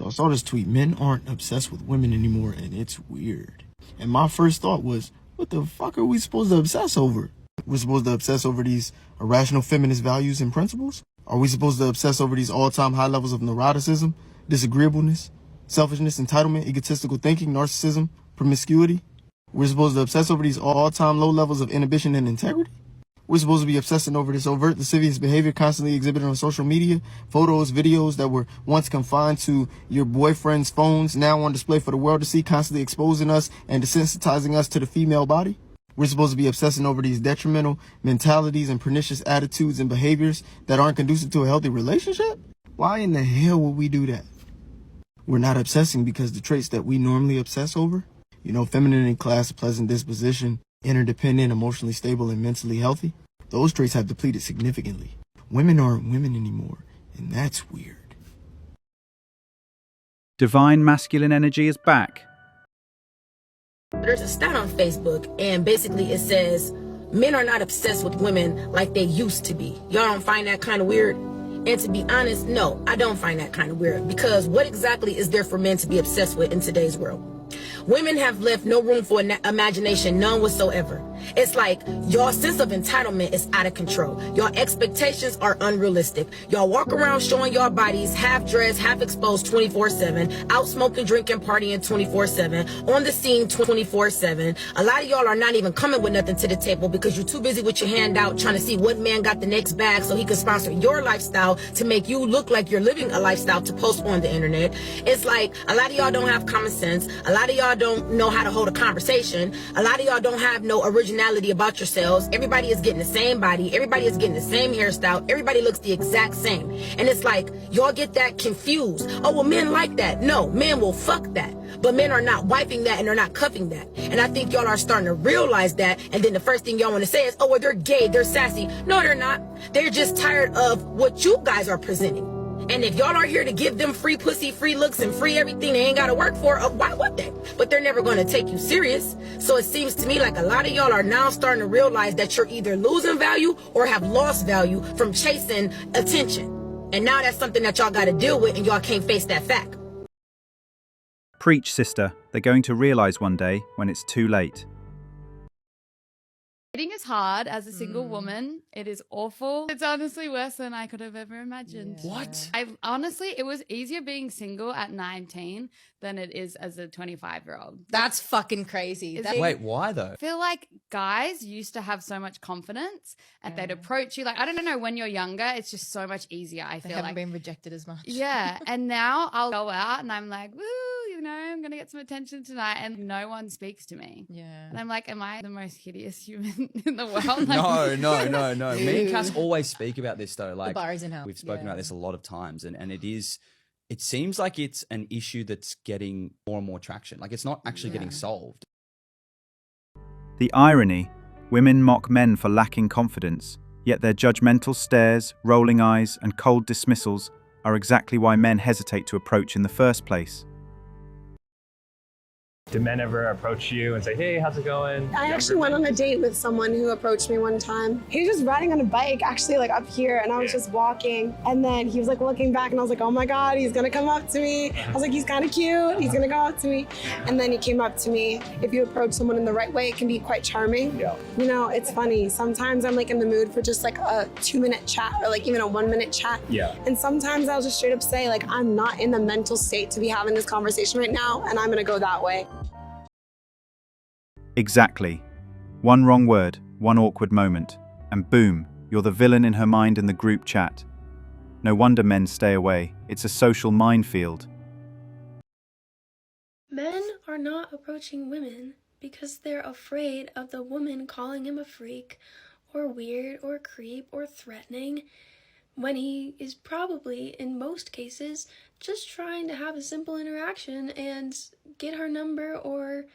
So I saw this tweet, men aren't obsessed with women anymore, and it's weird. And my first thought was, what the fuck are we supposed to obsess over? We're supposed to obsess over these irrational feminist values and principles? Are we supposed to obsess over these all-time high levels of neuroticism, disagreeableness, selfishness, entitlement, egotistical thinking, narcissism, promiscuity? We're supposed to obsess over these all-time low levels of inhibition and integrity? We're supposed to be obsessing over this overt lascivious behavior constantly exhibited on social media, photos, videos that were once confined to your boyfriend's phones, now on display for the world to see, constantly exposing us and desensitizing us to the female body. We're supposed to be obsessing over these detrimental mentalities and pernicious attitudes and behaviors that aren't conducive to a healthy relationship? Why in the hell would we do that? We're not obsessing because the traits that we normally obsess over, femininity, class, pleasant disposition, interdependent, emotionally stable, and mentally healthy, those traits have depleted significantly. Women aren't women anymore, and that's weird. Divine masculine energy is back. There's a stat on Facebook, and basically it says, men are not obsessed with women like they used to be. Y'all don't find that kind of weird? And to be honest, no, I don't find that kind of weird, because what exactly is there for men to be obsessed with in today's world? Women have left no room for imagination, none whatsoever. It's like your sense of entitlement is out of control. Your expectations are unrealistic. Y'all walk around showing your bodies half dressed, half exposed 24/7, out smoking, drinking, partying 24/7, on the scene 24/7. A lot of y'all are not even coming with nothing to the table because you're too busy with your hand out trying to see what man got the next bag so he can sponsor your lifestyle to make you look like you're living a lifestyle to post on the internet. It's like a lot of y'all don't have common sense. A lot of y'all don't know how to hold a conversation. A lot of y'all don't have no originality about yourselves. Everybody is getting the same body. Everybody is getting the same hairstyle. Everybody looks the exact same. And it's like, y'all get that confused. Oh, well, men like that. No, men will fuck that. But men are not wiping that and they're not cuffing that. And I think y'all are starting to realize that. And then the first thing y'all want to say is, oh, well, they're gay, they're sassy. No, they're not. They're just tired of what you guys are presenting. And if y'all are here to give them free pussy, free looks, and free everything they ain't got to work for, why would they? But they're never going to take you serious. So it seems to me like a lot of y'all are now starting to realize that you're either losing value or have lost value from chasing attention. And now that's something that y'all got to deal with, and y'all can't face that fact. Preach, sister. They're going to realize one day when it's too late. Dating is hard as a single woman. It is awful. It's honestly worse than I could have ever imagined. Yeah. What? It was easier being single at 19 than it is as a 25-year-old. That's fucking crazy. Wait, why though? I feel like guys used to have so much confidence and they'd approach you. Like, I don't know, when you're younger, it's just so much easier. I feel haven't been rejected as much. Yeah. And now I'll go out and I'm like, woo, I'm going to get some attention tonight. And no one speaks to me. Yeah. And I'm like, am I the most hideous human in the world? No. Me and Cass always speak about this though. Like, the bar is in hell. We've spoken about this a lot of times, and it seems like it's an issue that's getting more and more traction. Like, it's not actually getting solved. The irony, women mock men for lacking confidence, yet their judgmental stares, rolling eyes, and cold dismissals are exactly why men hesitate to approach in the first place. Did men ever approach you and say, hey, how's it going? I actually went on a date with someone who approached me one time. He was just riding on a bike, actually, like up here, and I was just walking. And then he was like looking back, and I was like, oh my God, he's gonna come up to me. I was like, he's kind of cute. He's gonna go up to me. And then he came up to me. If you approach someone in the right way, it can be quite charming. Yeah. It's funny. Sometimes I'm like in the mood for just like a 2-minute chat or like even a 1-minute chat. Yeah. And sometimes I'll just straight up say, like, I'm not in the mental state to be having this conversation right now, and I'm gonna go that way. Exactly. One wrong word, one awkward moment, and boom, you're the villain in her mind in the group chat. No wonder men stay away. It's a social minefield. Men are not approaching women because they're afraid of the woman calling him a freak or weird or creep or threatening, when he is probably, in most cases, just trying to have a simple interaction and get her number or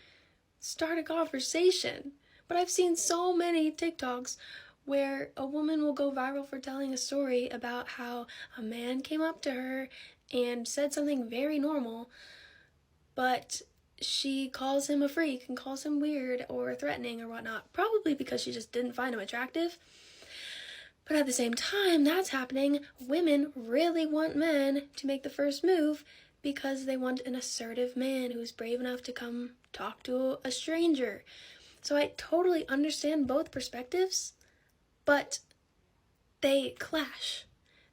start a conversation. But I've seen so many TikToks where a woman will go viral for telling a story about how a man came up to her and said something very normal, but she calls him a freak and calls him weird or threatening or whatnot, probably because she just didn't find him attractive. But at the same time that's happening, women really want men to make the first move because they want an assertive man who's brave enough to come talk to a stranger. So I totally understand both perspectives, but they clash.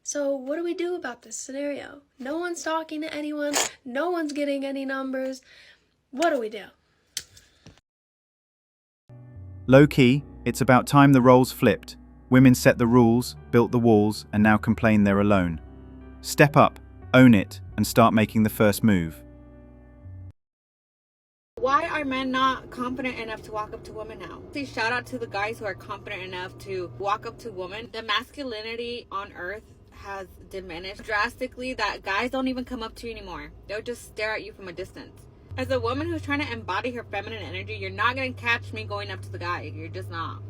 So what do we do about this scenario? No one's talking to anyone, no one's getting any numbers. What do we do? Low-key, it's about time the roles flipped. Women set the rules, built the walls, and now complain they're alone. Step up, own it, and start making the first move. Why are men not confident enough to walk up to women now? See, shout out to the guys who are confident enough to walk up to women. The masculinity on earth has diminished drastically that guys don't even come up to you anymore. They'll just stare at you from a distance. As a woman who's trying to embody her feminine energy, you're not going to catch me going up to the guy. You're just not.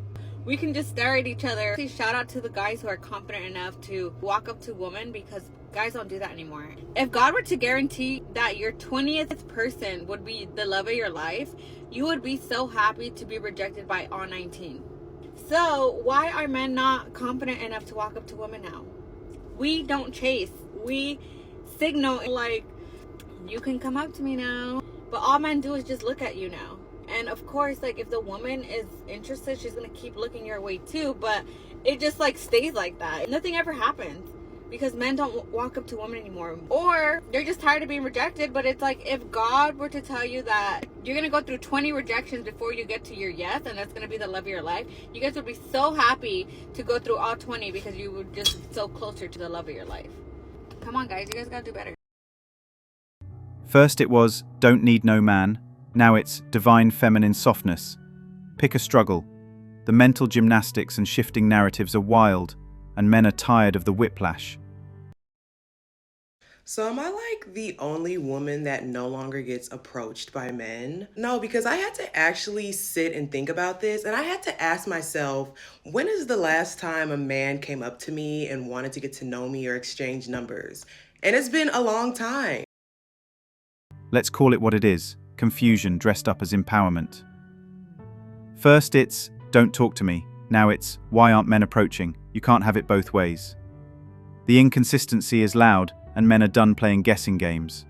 We can just stare at each other. See, shout out to the guys who are confident enough to walk up to women, because guys don't do that anymore. If God were to guarantee that your 20th person would be the love of your life, you would be so happy to be rejected by all 19. So why are men not confident enough to walk up to women now? We don't chase. We signal like, you can come up to me now. But all men do is just look at you now. And of course, like, if the woman is interested, she's gonna keep looking your way too. But it just like stays like that. Nothing ever happens because men don't walk up to women anymore. Or they're just tired of being rejected. But it's like, if God were to tell you that you're gonna go through 20 rejections before you get to your yes, and that's gonna be the love of your life, you guys would be so happy to go through all 20 because you would just be so closer to the love of your life. Come on, guys, you guys gotta do better. First it was, don't need no man. Now it's divine feminine softness. Pick a struggle. The mental gymnastics and shifting narratives are wild, and men are tired of the whiplash. So am I like the only woman that no longer gets approached by men? No, because I had to actually sit and think about this, and I had to ask myself, when is the last time a man came up to me and wanted to get to know me or exchange numbers? And it's been a long time. Let's call it what it is, confusion dressed up as empowerment. First it's, don't talk to me. Now it's, why aren't men approaching? You can't have it both ways. The inconsistency is loud, and men are done playing guessing games.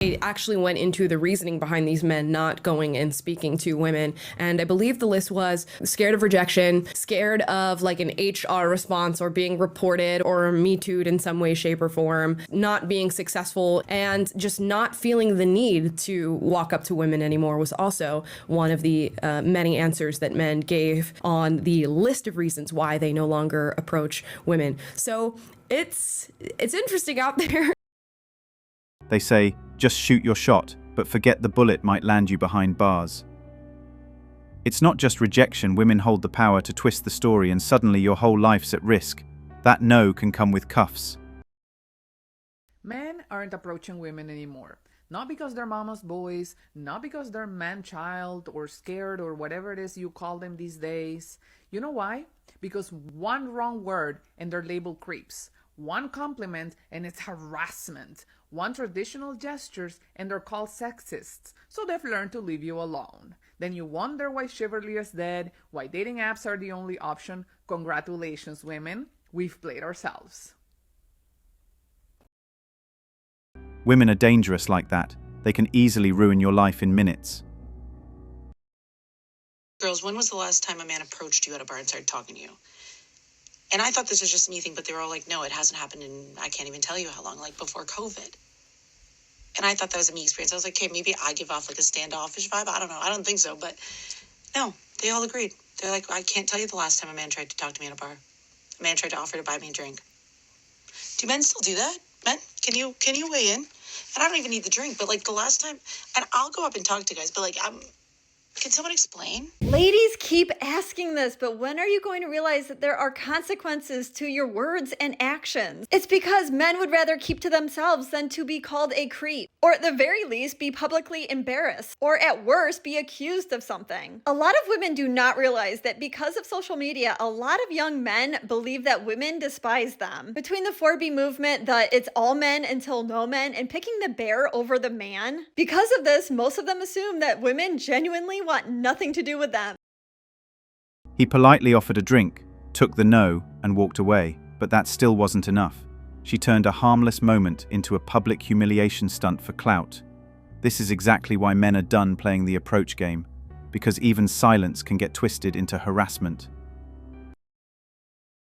I actually went into the reasoning behind these men not going and speaking to women, and I believe the list was scared of rejection, scared of like an HR response or being reported or Me Too'd in some way, shape, or form, not being successful, and just not feeling the need to walk up to women anymore was also one of the many answers that men gave on the list of reasons why they no longer approach women. So it's interesting out there. They say, just shoot your shot, but forget the bullet might land you behind bars. It's not just rejection. Women hold the power to twist the story, and suddenly your whole life's at risk. That no can come with cuffs. Men aren't approaching women anymore. Not because they're mama's boys, not because they're man-child or scared or whatever it is you call them these days. You know why? Because one wrong word and they're labeled creeps. One compliment and it's harassment. One traditional gestures and they're called sexists. So they've learned to leave you alone. Then you wonder why chivalry is dead, why dating apps are the only option. Congratulations, women. We've played ourselves. Women are dangerous like that. They can easily ruin your life in minutes. Girls, when was the last time a man approached you at a bar and started talking to you? And I thought this was just a me thing, but they were all like, no, it hasn't happened in, I can't even tell you how long, like before COVID. And I thought that was a me experience. I was like, okay, maybe I give off like a standoffish vibe. I don't know. I don't think so. But no, they all agreed. They're like, I can't tell you the last time a man tried to talk to me at a bar. A man tried to offer to buy me a drink. Do men still do that? Men, can you weigh in? And I don't even need the drink, but like the last time, and I'll go up and talk to guys, but like, can someone explain? Ladies keep asking this, but when are you going to realize that there are consequences to your words and actions? It's because men would rather keep to themselves than to be called a creep, or at the very least be publicly embarrassed, or at worst be accused of something. A lot of women do not realize that because of social media, a lot of young men believe that women despise them. Between the 4B movement, the it's all men until no men, and picking the bear over the man, because of this, most of them assume that women genuinely want nothing to do with them. He politely offered a drink, took the no, and walked away, but that still wasn't enough. She turned a harmless moment into a public humiliation stunt for clout. This is exactly why men are done playing the approach game, because even silence can get twisted into harassment.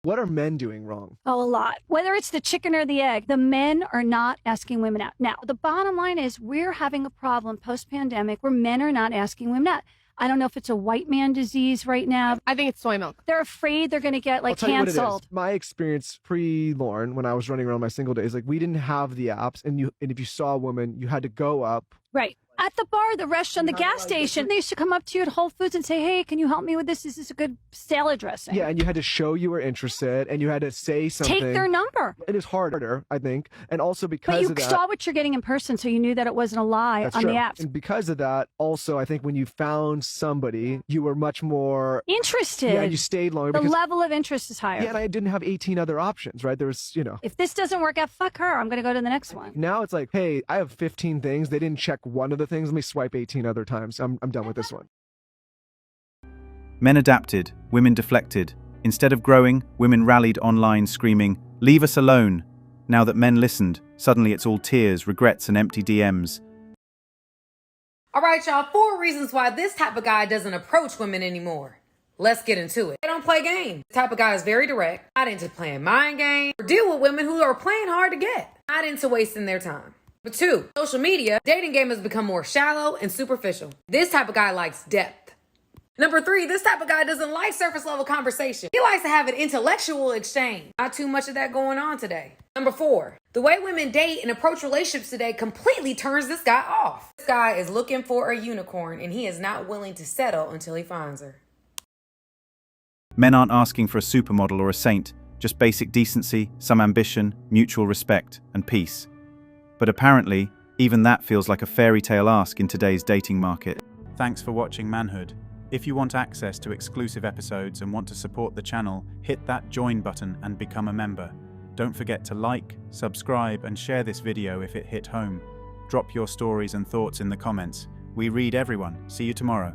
What are men doing wrong? Oh, a lot. Whether it's the chicken or the egg, the men are not asking women out. Now, the bottom line is we're having a problem post-pandemic where men are not asking women out. I don't know if it's a white man disease right now. I think it's soy milk. They're afraid they're going to get I'll tell you what it is. canceled. My experience pre-Lauren, when I was running around my single days, like we didn't have the apps, and if you saw a woman, you had to go up. Right. At the bar, the restaurant, the gas station, they used to come up to you at Whole Foods and say, hey, can you help me with this? Is this a good salad dressing? Yeah, and you had to show you were interested, and you had to say something. Take their number. It is harder, I think, and also because But you of that, saw what you're getting in person, so you knew that it wasn't a lie that's on true. the apps. And because of that, also, I think when you found somebody, you were much more Interested. Yeah, you stayed longer. The because, level of interest is higher. Yeah, and I didn't have 18 other options, right? There was, If this doesn't work out, fuck her. I'm going to go to the next one. Now it's like, hey, I have 15 things. They didn't check one of the things. Let me swipe 18 other times. I'm done with this one. Men adapted, women deflected. Instead of growing, women rallied online screaming, "Leave us alone!" Now that men listened, suddenly it's all tears, regrets, and empty DMs. All right, y'all, 4 reasons why this type of guy doesn't approach women anymore. Let's get into it. They don't play games. This type of guy is very direct, not into playing mind games, or deal with women who are playing hard to get, not into wasting their time. But 2, social media, dating game has become more shallow and superficial. This type of guy likes depth. Number 3, this type of guy doesn't like surface level conversation. He likes to have an intellectual exchange. Not too much of that going on today. Number 4, the way women date and approach relationships today completely turns this guy off. This guy is looking for a unicorn and he is not willing to settle until he finds her. Men aren't asking for a supermodel or a saint, just basic decency, some ambition, mutual respect, and peace. But apparently, even that feels like a fairy tale ask in today's dating market. Thanks for watching Manhood. If you want access to exclusive episodes and want to support the channel, hit that join button and become a member. Don't forget to like, subscribe, and share this video if it hit home. Drop your stories and thoughts in the comments. We read everyone. See you tomorrow.